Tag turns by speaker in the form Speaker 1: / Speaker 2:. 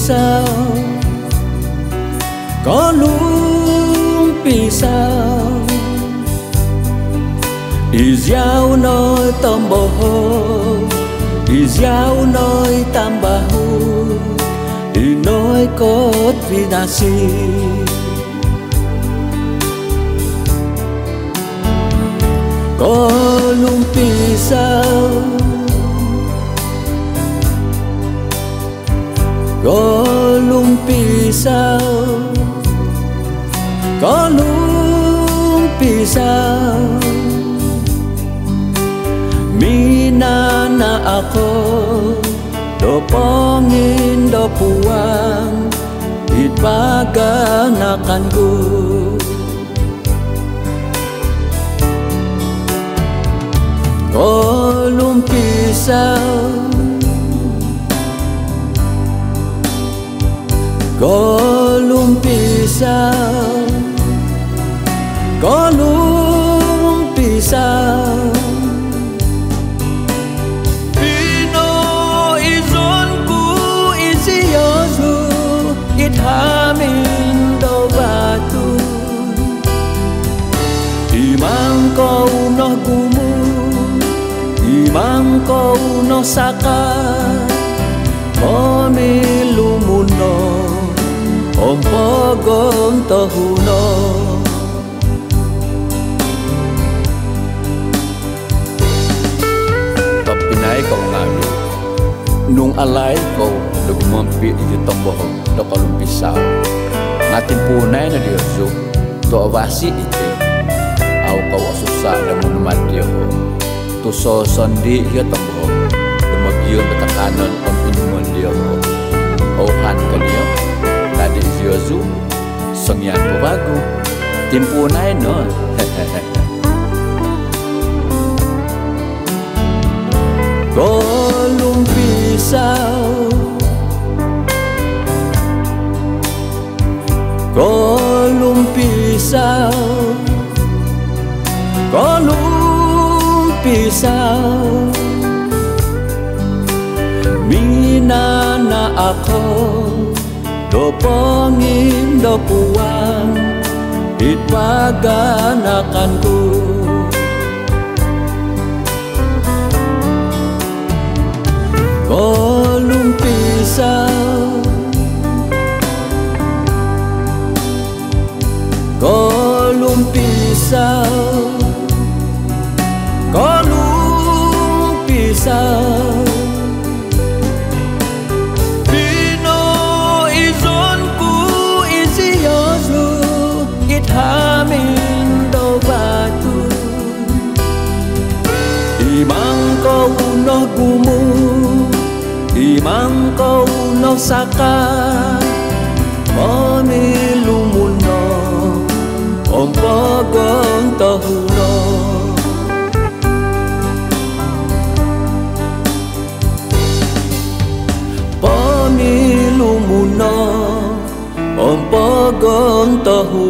Speaker 1: sao có lúc vì sao ý giao nói tâm bồ ý giao nói tam bahu ý nói cốt vì nasi có lúc vì sao có lúc vì sao có lúc vì sao mina na ako do pangin do puang itpaganakan ko có lúc vì sao có lúc vì sao có lúc vì sao Pino izon ku isiyosu ithamin do batu imang kau no gumu imang kau no saka momilumuno om pogong tohuno tapinay kau ngami nung alay kau lugumampi di tomboh do kalumpisaw natin punay na diyoso to avasi ite au kau asusa na munumadyo to so sondi ya tomboh lumagyon batakanon pampinuman diyo o han kaliyo tadi Yozu sengyan po bago timpunay no golong pisau golong pisau golong pisau mina na ako do pangin do puang itpaganakan ko golong pisau golong pisau golong pisau hamin do batu imang kau no gumu imang kau no saka momilumuno om pogong tohuno pomilumuno om pogong tohuno